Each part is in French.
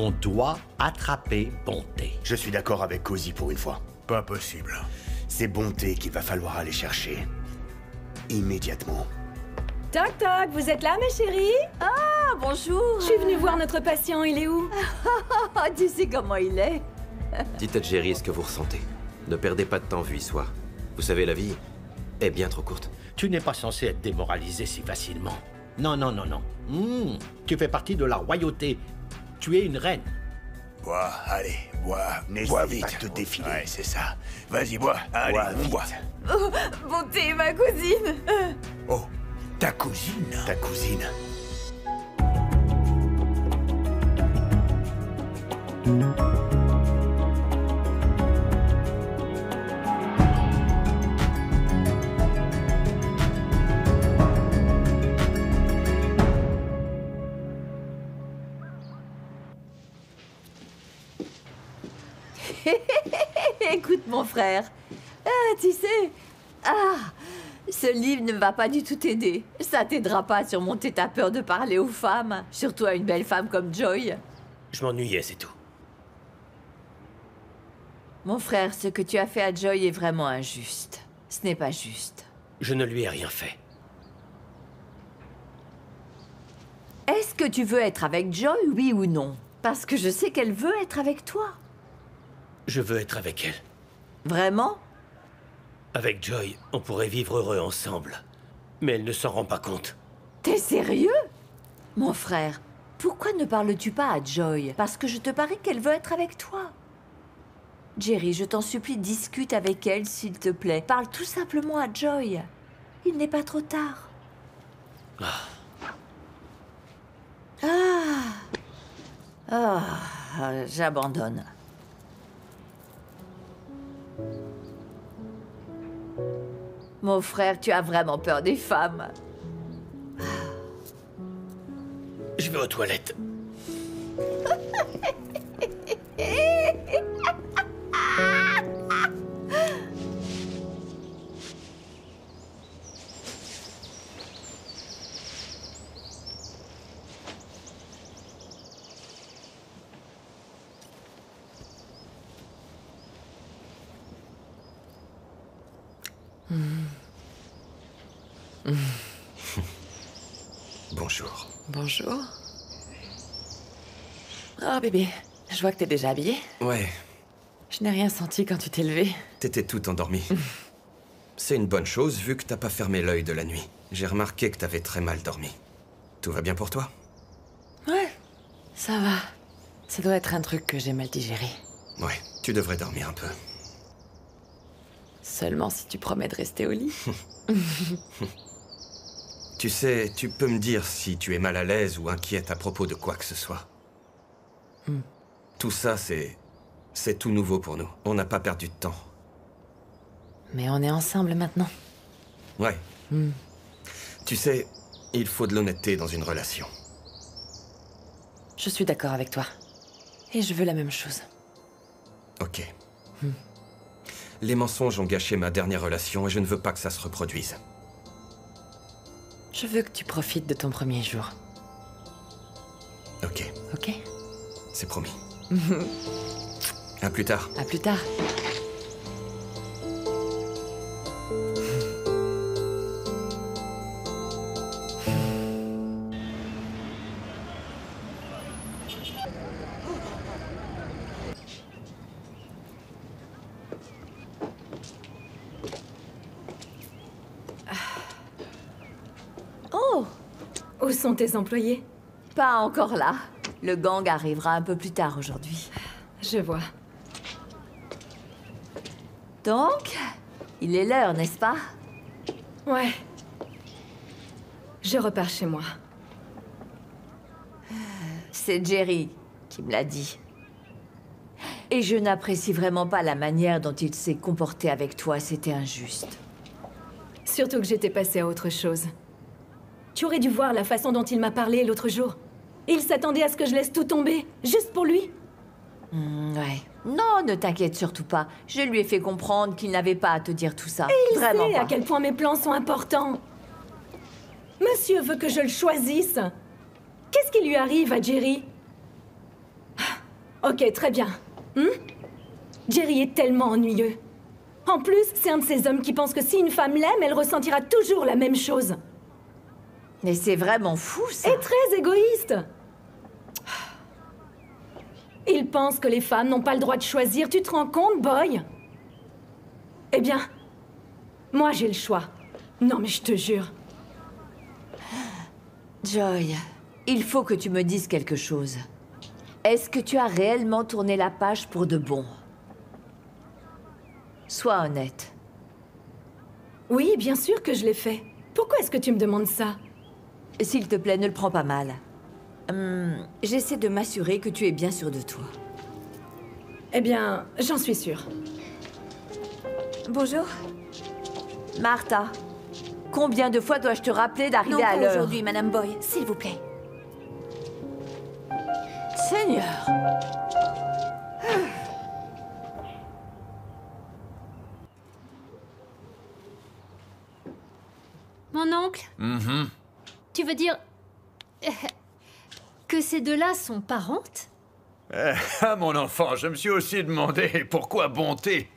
On doit attraper Bonté. Je suis d'accord avec Cozy pour une fois. Pas possible. C'est Bonté qu'il va falloir aller chercher. Immédiatement. Toc toc, vous êtes là, ma chérie? Ah, bonjour. Je suis venue voir notre patient, il est où? Tu sais comment il est. Dites à Jerry ce que vous ressentez. Ne perdez pas de temps vu y soir. Vous savez, la vie est bien trop courte. Tu n'es pas censé être démoralisé si facilement. Non, non, non, non. Tu fais partie de la royauté. Tu es une reine. Bois, allez, bois. N'hésite Bois pas vite. à te défiler. Ouais, c'est ça. Vas-y, bois. Allez, Bois vite. bois. Oh, Bonté, ma cousine. Oh, ta cousine. Ta cousine. Écoute, mon frère. Tu sais... ce livre ne va pas du tout t'aider. Ça t'aidera pas à surmonter ta peur de parler aux femmes. Surtout à une belle femme comme Joy. Je m'ennuyais, c'est tout. Mon frère, ce que tu as fait à Joy est vraiment injuste. Ce n'est pas juste. Je ne lui ai rien fait. Est-ce que tu veux être avec Joy, oui ou non? Parce que je sais qu'elle veut être avec toi. Je veux être avec elle. Vraiment? Avec Joy, on pourrait vivre heureux ensemble. Mais elle ne s'en rend pas compte. T'es sérieux? Mon frère, pourquoi ne parles-tu pas à Joy? Parce que je te parie qu'elle veut être avec toi. Jerry, je t'en supplie, discute avec elle, s'il te plaît. Parle tout simplement à Joy. Il n'est pas trop tard. J'abandonne. Mon frère, tu as vraiment peur des femmes. Je vais aux toilettes. Bonjour. Bonjour. Oh bébé, je vois que t'es déjà habillé. Ouais, Je n'ai rien senti quand tu t'es levé. t'étais tout endormi. C'est une bonne chose vu que t'as pas fermé l'œil de la nuit. J'ai remarqué que t'avais très mal dormi. Tout va bien pour toi? Ouais, ça va. Ça doit être un truc que j'ai mal digéré. Ouais, tu devrais dormir un peu. Seulement si tu promets de rester au lit. Tu sais, tu peux me dire si tu es mal à l'aise ou inquiète à propos de quoi que ce soit. Tout ça, c'est tout nouveau pour nous. On n'a pas perdu de temps. Mais on est ensemble maintenant. Ouais. Tu sais, il faut de l'honnêteté dans une relation. Je suis d'accord avec toi. Et je veux la même chose. Ok. Les mensonges ont gâché ma dernière relation et je ne veux pas que ça se reproduise. Je veux que tu profites de ton premier jour. Ok, Ok? c'est promis. À plus tard. À plus tard. Oh, Où sont tes employés? pas encore là. Le gang arrivera un peu plus tard aujourd'hui. Je vois. Donc, il est l'heure, n'est-ce pas? Ouais. Je repars chez moi. C'est Jerry qui me l'a dit. Et je n'apprécie vraiment pas la manière dont il s'est comporté avec toi, c'était injuste. Surtout que j'étais passée à autre chose. Tu aurais dû voir la façon dont il m'a parlé l'autre jour. Il s'attendait à ce que je laisse tout tomber, juste pour lui. Ouais. Non, ne t'inquiète surtout pas. Je lui ai fait comprendre qu'il n'avait pas à te dire tout ça. Il Vraiment sait pas. à quel point mes plans sont importants. Monsieur veut que je le choisisse. Qu'est-ce qui lui arrive à Jerry? Ok, très bien. Jerry est tellement ennuyeux. En plus, c'est un de ces hommes qui pense que si une femme l'aime, elle ressentira toujours la même chose. Mais c'est vraiment fou, ça. Et très égoïste. Il pense que les femmes n'ont pas le droit de choisir. Tu te rends compte, Boy? Eh bien, moi j'ai le choix. Non mais je te jure. Joy, il faut que tu me dises quelque chose. Est-ce que tu as réellement tourné la page pour de bon? Sois honnête. Oui, bien sûr que je l'ai fait. Pourquoi est-ce que tu me demandes ça? S'il te plaît, ne le prends pas mal. J'essaie de m'assurer que tu es bien sûr de toi. Eh bien, j'en suis sûre. Bonjour. Martha, combien de fois dois-je te rappeler d'arriver à l'heure? Aujourd'hui, Madame Boy, s'il vous plaît. Seigneur. Mon oncle? Tu veux dire que ces deux-là sont parentes? Ah, mon enfant, je me suis aussi demandé pourquoi Bonté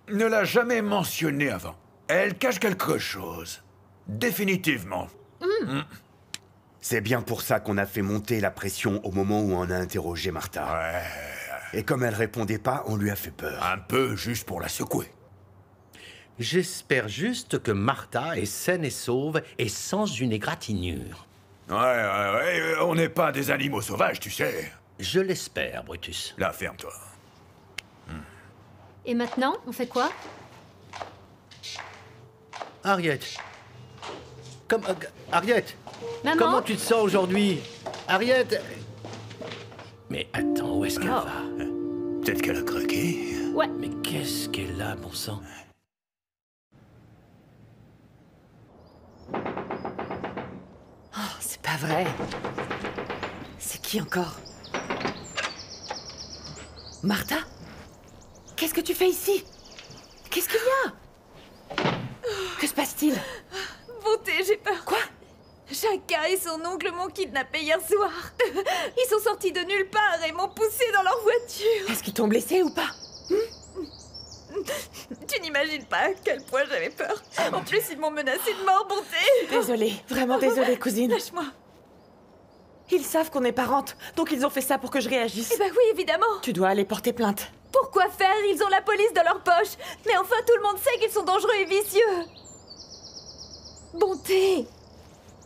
ne l'a jamais mentionné avant. Elle cache quelque chose. Définitivement. C'est bien pour ça qu'on a fait monter la pression au moment où on a interrogé Martha. Ouais, Et comme elle répondait pas, on lui a fait peur. un peu juste pour la secouer. J'espère juste que Martha est saine et sauve et sans une égratignure. Ouais, on n'est pas des animaux sauvages, tu sais. Je l'espère, Brutus. Là, ferme-toi. Et maintenant, on fait quoi? Harriet. Harriet. Maman? Comment tu te sens aujourd'hui? Harriet. Mais attends, où est-ce qu'elle va? Peut-être qu'elle a craqué. Ouais. Mais qu'est-ce qu'elle a, bon sang? Oh, c'est pas vrai. C'est qui encore? Martha? Qu'est-ce que tu fais ici? Qu'est-ce qu'il y a? Que se passe-t-il? Bonté, j'ai peur. Quoi? Chaka et son oncle m'ont kidnappé hier soir. Ils sont sortis de nulle part et m'ont poussé dans leur voiture. Est-ce qu'ils t'ont blessé ou pas? Tu n'imagines pas à quel point j'avais peur. En plus, ils m'ont menacé de mort, Bonté. Désolée, vraiment désolée, cousine. Lâche-moi. Ils savent qu'on est parentes, donc ils ont fait ça pour que je réagisse. Eh ben oui, évidemment. Tu dois aller porter plainte. Pourquoi faire? Ils ont la police dans leur poche. Mais enfin, tout le monde sait qu'ils sont dangereux et vicieux. Bonté,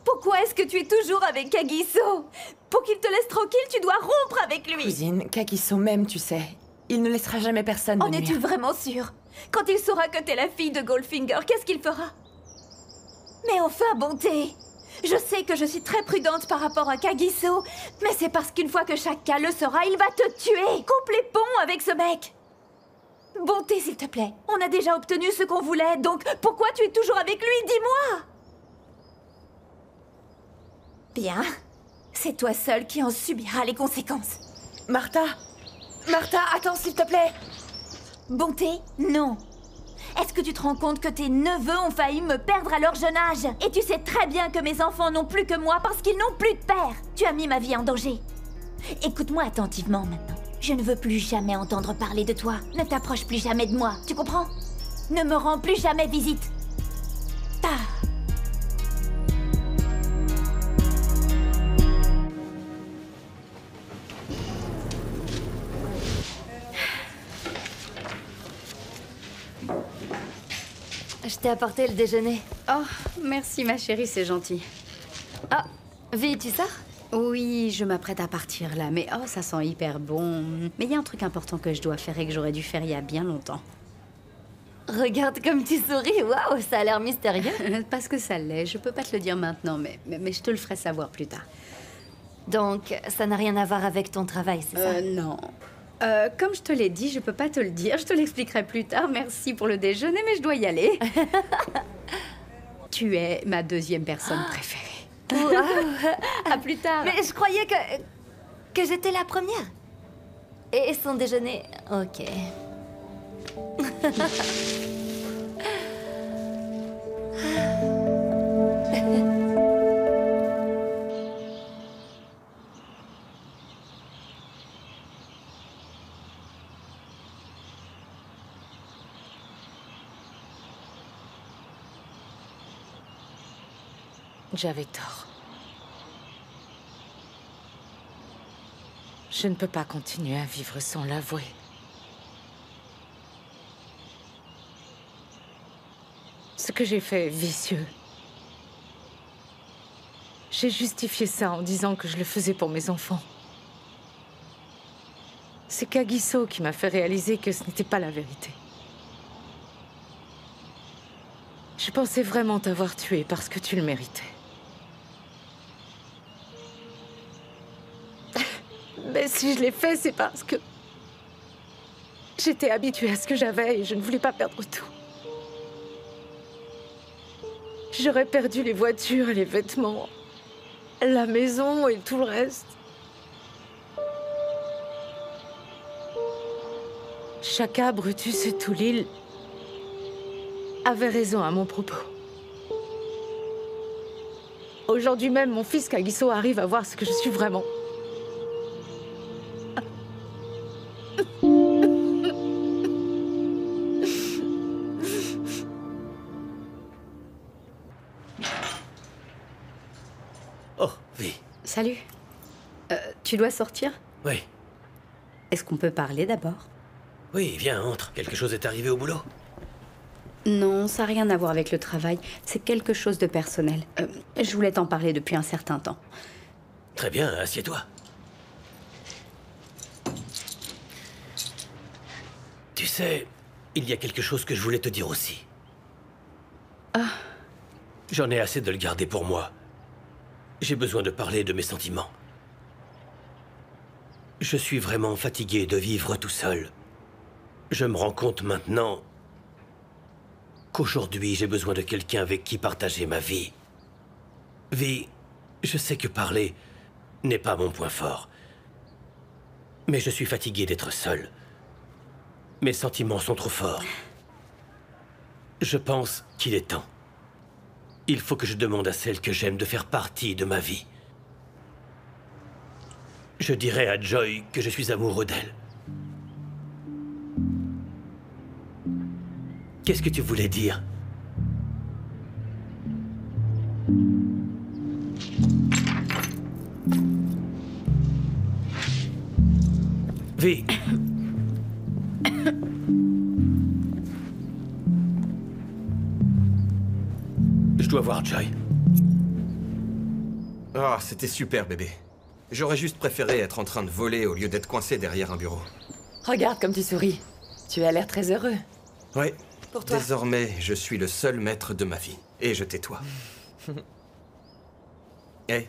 pourquoi est-ce que tu es toujours avec Kagiso? Pour qu'il te laisse tranquille, tu dois rompre avec lui. Cousine, Kagiso même, tu sais. Il ne laissera jamais personne me En es-tu nuire. vraiment sûre? Quand il saura que t'es la fille de Goldfinger, qu'est-ce qu'il fera? Mais enfin, Bonté, je sais que je suis très prudente par rapport à Kagiso, mais c'est parce qu'une fois que Chaka le saura, il va te tuer. Coupe les ponts avec ce mec. Bonté, s'il te plaît, on a déjà obtenu ce qu'on voulait, donc pourquoi tu es toujours avec lui? Dis-moi. Bien, c'est toi seule qui en subira les conséquences. Martha! Martha, attends, s'il te plaît! Bonté, non. Est-ce que tu te rends compte que tes neveux ont failli me perdre à leur jeune âge? Et tu sais très bien que mes enfants n'ont plus que moi parce qu'ils n'ont plus de père. Tu as mis ma vie en danger. Écoute-moi attentivement maintenant. Je ne veux plus jamais entendre parler de toi. Ne t'approche plus jamais de moi, tu comprends? Ne me rends plus jamais visite. Ah. Je t'ai apporté le déjeuner. Oh, merci ma chérie, c'est gentil. Ah, Vi, tu sors? Oui, je m'apprête à partir là, mais oh, ça sent hyper bon. Mais il y a un truc important que je dois faire et que j'aurais dû faire il y a bien longtemps. Regarde comme tu souris, waouh, ça a l'air mystérieux. Parce que ça l'est, je peux pas te le dire maintenant, mais je te le ferai savoir plus tard. Donc, ça n'a rien à voir avec ton travail, c'est ça? Non. Comme je te l'ai dit, je peux pas te le dire, je te l'expliquerai plus tard. Merci pour le déjeuner, mais je dois y aller. Tu es ma deuxième personne préférée. À plus tard. Mais je croyais que j'étais la première. Et son déjeuner, ok. J'avais tort. Je ne peux pas continuer à vivre sans l'avouer. Ce que j'ai fait est vicieux. J'ai justifié ça en disant que je le faisais pour mes enfants. C'est Kagiso qui m'a fait réaliser que ce n'était pas la vérité. Je pensais vraiment t'avoir tué parce que tu le méritais. Mais si je l'ai fait, c'est parce que... j'étais habituée à ce que j'avais et je ne voulais pas perdre tout. J'aurais perdu les voitures, les vêtements, la maison et tout le reste. Shaka, Brutus et tout l'île avaient raison à mon propos. Aujourd'hui même, mon fils Kagiso arrive à voir ce que je suis vraiment. Oh, Vi. Salut. Tu dois sortir? Oui. Est-ce qu'on peut parler d'abord? Oui, viens, entre. Quelque chose est arrivé au boulot? Non, ça n'a rien à voir avec le travail. C'est quelque chose de personnel. Je voulais t'en parler depuis un certain temps. Très bien, assieds-toi. Tu sais, il y a quelque chose que je voulais te dire aussi. Ah. J'en ai assez de le garder pour moi. J'ai besoin de parler de mes sentiments. Je suis vraiment fatigué de vivre tout seul. Je me rends compte maintenant qu'aujourd'hui, j'ai besoin de quelqu'un avec qui partager ma vie. Vi, je sais que parler n'est pas mon point fort. Mais je suis fatigué d'être seul. Mes sentiments sont trop forts. Je pense qu'il est temps. Il faut que je demande à celle que j'aime de faire partie de ma vie. Je dirai à Joy que je suis amoureux d'elle. Qu'est-ce que tu voulais dire? Vi. Je dois voir Joy. Ah, c'était super, bébé. J'aurais juste préféré être en train de voler au lieu d'être coincé derrière un bureau. Regarde comme tu souris. Tu as l'air très heureux. Ouais. Pour toi. Désormais, je suis le seul maître de ma vie. Et je tais-toi. Hey,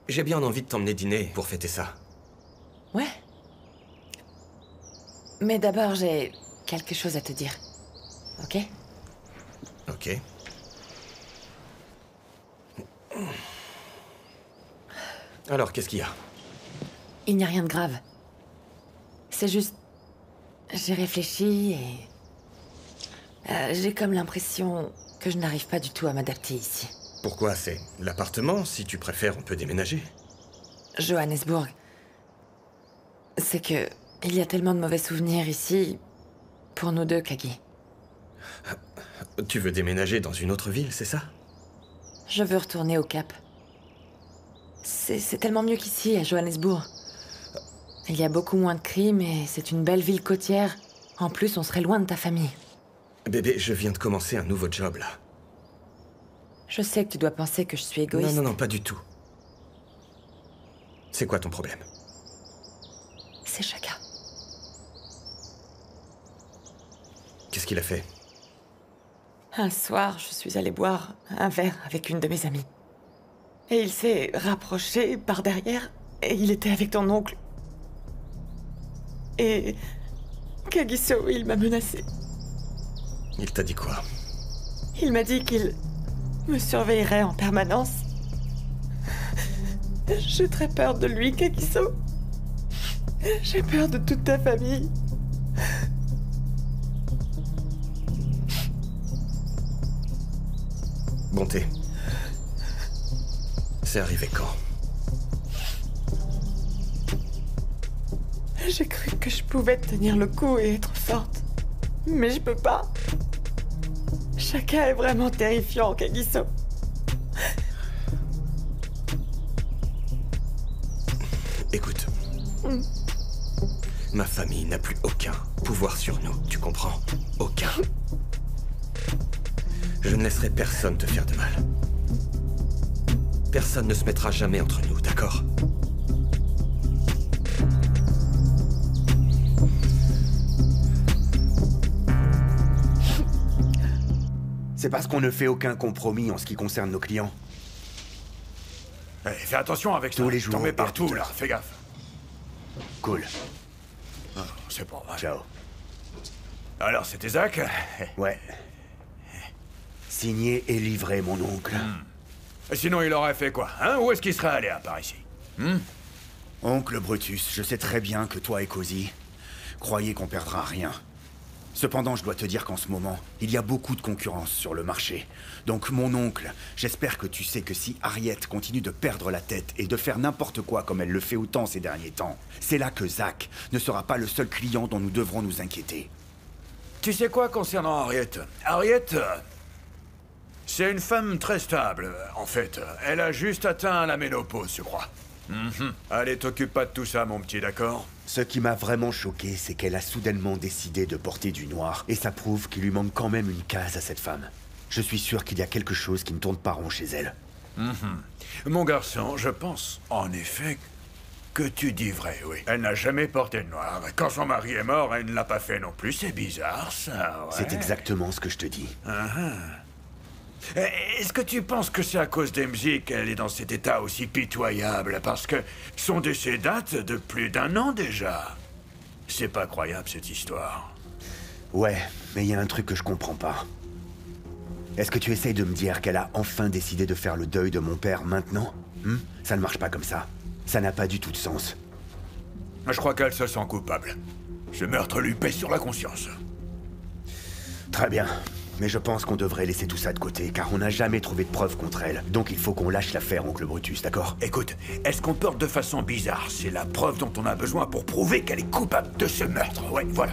j'ai bien envie de t'emmener dîner pour fêter ça. Ouais. Mais d'abord, j'ai quelque chose à te dire. Ok? Ok. Alors, qu'est-ce qu'il y a? Il n'y a rien de grave. C'est juste... j'ai réfléchi et... j'ai comme l'impression que je n'arrive pas du tout à m'adapter ici. Pourquoi? C'est l'appartement. Si tu préfères, on peut déménager. Johannesburg. C'est que... il y a tellement de mauvais souvenirs ici... pour nous deux, Kagi. Tu veux déménager dans une autre ville, c'est ça? Je veux retourner au Cap. C'est tellement mieux qu'ici, à Johannesburg. Il y a beaucoup moins de crimes et c'est une belle ville côtière. En plus, on serait loin de ta famille. Bébé, je viens de commencer un nouveau job, là. Je sais que tu dois penser que je suis égoïste. Non, pas du tout. C'est quoi ton problème? C'est Shaka. Qu'est-ce qu'il a fait? Un soir, je suis allée boire un verre avec une de mes amies. Et il s'est rapproché par derrière et il était avec ton oncle. Et... Kagiso, il m'a menacé. Il t'a dit quoi? Il m'a dit qu'il me surveillerait en permanence. J'ai très peur de lui, Kagiso. J'ai peur de toute ta famille. Bonté. C'est arrivé quand? J'ai cru que je pouvais tenir le coup et être forte. Mais je peux pas. Shaka est vraiment terrifiant, Kagiso. Ma famille n'a plus aucun pouvoir sur nous, tu comprends? Aucun. Je ne laisserai personne te faire de mal. Personne ne se mettra jamais entre nous, d'accord? C'est parce qu'on ne fait aucun compromis en ce qui concerne nos clients. Hey, fais attention avec ça. Tous les jours. T'en mets et à partout, toute là. heure. Fais gaffe. Cool. Oh, c'est pas vrai. Ciao. Alors, c'était Zach? Ouais. Signé et livré, mon oncle. Et sinon, il aurait fait quoi, hein? Où est-ce qu'il serait allé, à part ici? Oncle Brutus, je sais très bien que toi et Cozy croyez qu'on perdra rien. Cependant, je dois te dire qu'en ce moment, il y a beaucoup de concurrence sur le marché. Donc, mon oncle, j'espère que tu sais que si Harriet continue de perdre la tête et de faire n'importe quoi comme elle le fait autant ces derniers temps, c'est là que Zach ne sera pas le seul client dont nous devrons nous inquiéter. Tu sais quoi concernant Harriet? Harriet, c'est une femme très stable, en fait. Elle a juste atteint la ménopause, je crois. Allez, t'occupe pas de tout ça, mon petit, d'accord? Ce qui m'a vraiment choqué, c'est qu'elle a soudainement décidé de porter du noir. Et ça prouve qu'il lui manque quand même une case à cette femme. Je suis sûr qu'il y a quelque chose qui ne tourne pas rond chez elle. Mon garçon, je pense, en effet, que tu dis vrai, oui. Elle n'a jamais porté de noir. Quand son mari est mort, elle ne l'a pas fait non plus. C'est bizarre, ça, ouais. C'est exactement ce que je te dis. Est-ce que tu penses que c'est à cause d'Emzy qu'elle est dans cet état aussi pitoyable? Parce que son décès date de plus d'1 an déjà. C'est pas croyable, cette histoire. Ouais, mais il y a un truc que je comprends pas. Est-ce que tu essayes de me dire qu'elle a enfin décidé de faire le deuil de mon père maintenant? Ça ne marche pas comme ça. Ça n'a pas du tout de sens. Je crois qu'elle se sent coupable. Ce meurtre lui pèse sur la conscience. Très bien. Mais je pense qu'on devrait laisser tout ça de côté, car on n'a jamais trouvé de preuves contre elle. Donc il faut qu'on lâche l'affaire, oncle Brutus, d'accord? Écoute, elle se comporte de façon bizarre. C'est la preuve dont on a besoin pour prouver qu'elle est coupable de ce meurtre. Ouais, voilà.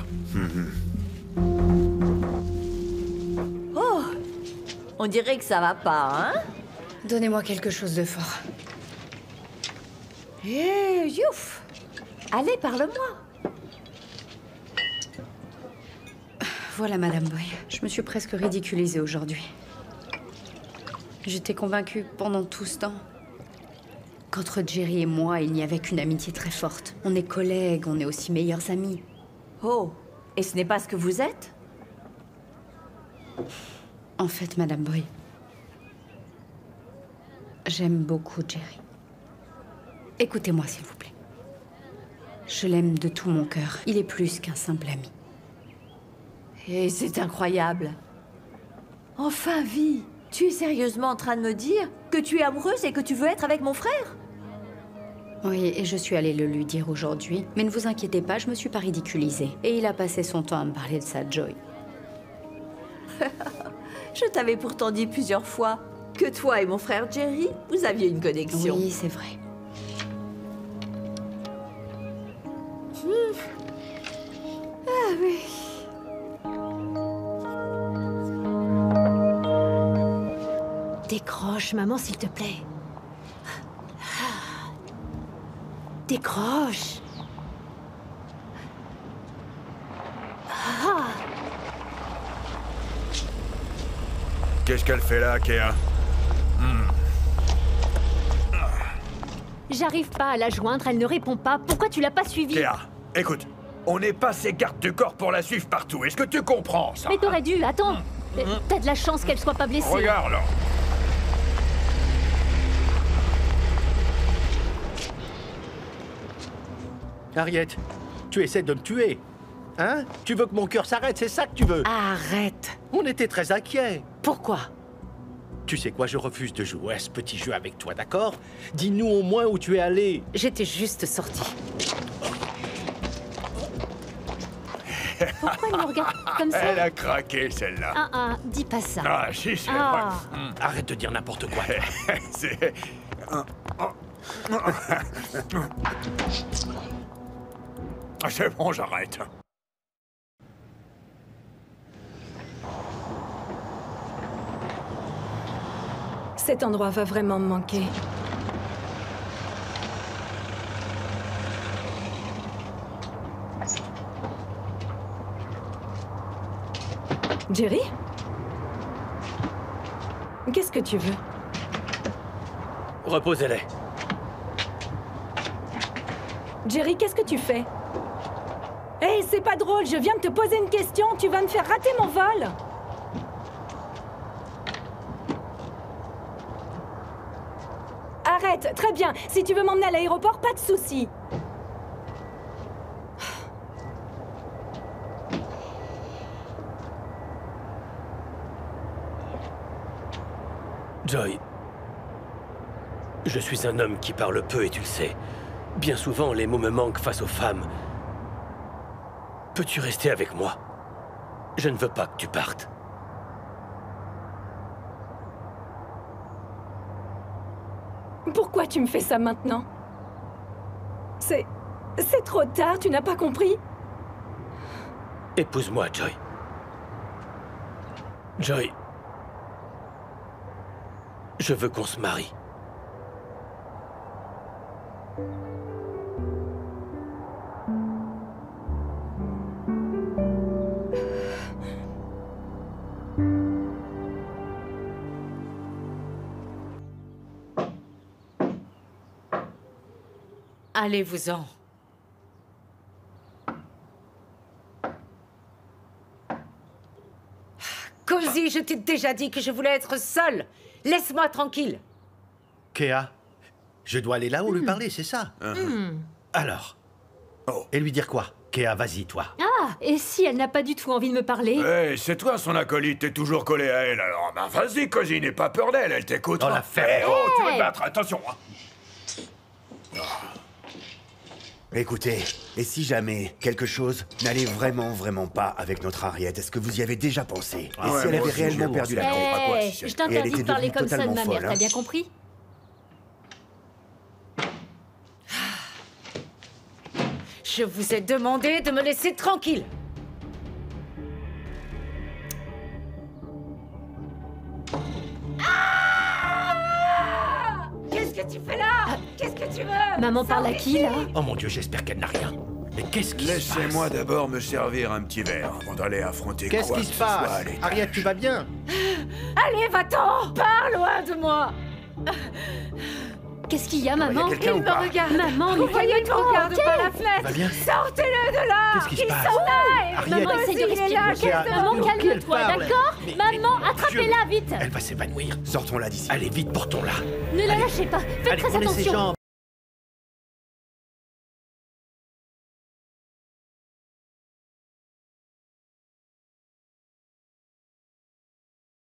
Oh! On dirait que ça va pas, hein? Donnez-moi quelque chose de fort. Youf! Allez, parle-moi. Voilà, Madame Boy. Je me suis presque ridiculisée aujourd'hui. J'étais convaincue pendant tout ce temps qu'entre Jerry et moi, il n'y avait qu'une amitié très forte. On est collègues, on est aussi meilleurs amis. Oh, et ce n'est pas ce que vous êtes? En fait, Madame Boy, j'aime beaucoup Jerry. Écoutez-moi, s'il vous plaît. Je l'aime de tout mon cœur. Il est plus qu'un simple ami. Et c'est incroyable. Enfin, Vi, tu es sérieusement en train de me dire que tu es amoureuse et que tu veux être avec mon frère? Oui, et je suis allée le lui dire aujourd'hui. Mais ne vous inquiétez pas, je me suis pas ridiculisée. Et il a passé son temps à me parler de sa Joy. Je t'avais pourtant dit plusieurs fois que toi et mon frère Jerry, vous aviez une connexion. Oui, c'est vrai. Ah oui. Décroche, maman, s'il te plaît. Décroche. Qu'est-ce qu'elle fait là, Kéa? J'arrive pas à la joindre, elle ne répond pas. Pourquoi tu l'as pas suivie? Kéa, écoute, on n'est pas ses gardes du corps pour la suivre partout. Est-ce que tu comprends ça? Mais t'aurais dû, attends. T'as de la chance qu'elle soit pas blessée. Regarde là. Harriet, tu essaies de me tuer. Hein? Tu veux que mon cœur s'arrête, c'est ça que tu veux? Arrête. On était très inquiets. Pourquoi? Tu sais quoi, je refuse de jouer à ce petit jeu avec toi, d'accord? Dis-nous au moins où tu es allé. J'étais juste sortie. Pourquoi elle me regarde comme ça? Elle a craqué, celle-là. Dis pas ça. Ah, si, c'est vrai. Arrête de dire n'importe quoi. C'est... C'est bon, j'arrête. Cet endroit va vraiment me manquer. Jerry? Qu'est-ce que tu veux? Reposez-les. Jerry, qu'est-ce que tu fais? Hé, c'est pas drôle, je viens de te poser une question, tu vas me faire rater mon vol! Arrête, très bien. Si tu veux m'emmener à l'aéroport, pas de souci. Joy, je suis un homme qui parle peu et tu le sais. Bien souvent, les mots me manquent face aux femmes. Peux-tu rester avec moi? Je ne veux pas que tu partes. Pourquoi tu me fais ça maintenant? C'est trop tard, tu n'as pas compris? Épouse-moi, Joy. Joy, je veux qu'on se marie. Allez-vous-en. Cozy, je t'ai déjà dit que je voulais être seule. Laisse-moi tranquille. Kea, je dois aller là-haut lui parler, c'est ça? Alors? Et lui dire quoi? Kea, vas-y, toi. Ah, et si elle n'a pas du tout envie de me parler? Hey, c'est toi son acolyte, t'es toujours collé à elle, alors ben vas-y, Cozy, n'aie pas peur d'elle, elle t'écoute. On la fait. Oh, tu vas te battre, attention. Écoutez, et si jamais quelque chose n'allait vraiment pas avec notre Harriet, est-ce que vous y avez déjà pensé? Et Ah ouais, si elle moi avait aussi, réellement j'y perdu la pense. tête? à quoi, Hey, si c'est- je Et elle t'interdis était de parler devenue comme ça de ma totalement mère, folle, t'as hein. bien compris? Je vous ai demandé de me laisser tranquille. Qu'est-ce que tu fais là? Qu'est-ce que tu veux? Maman parle à qui, là? Oh mon Dieu, j'espère qu'elle n'a rien. Mais qu'est-ce qui se passe? Laissez-moi d'abord me servir un petit verre avant d'aller affronter Qu'est-ce quoi qui que se ce soit à passe? l'étage. Harriet, tu vas bien? Allez, va-t'en! Pars loin de moi! Qu'est-ce qu'il y a, Il y a maman? quelqu'un ou Il me pas? regarde! Maman, Vous voyez, ne regarde pas la Va fenêtre! bien? Sortez-le de là! Qu'est-ce qui se Il passe? s'en aille! Harriet, Maman, essaye de il est là, respirer. Kea, Maman, qu'elle calme-toi, parle. d'accord? Mais- Maman, mais- attrapez-la, vite! Elle va s'évanouir. Sortons-la d'ici. Allez, vite, portons-la. Ne la lâchez pas, faites Allez, très prenez ses attention! jambes.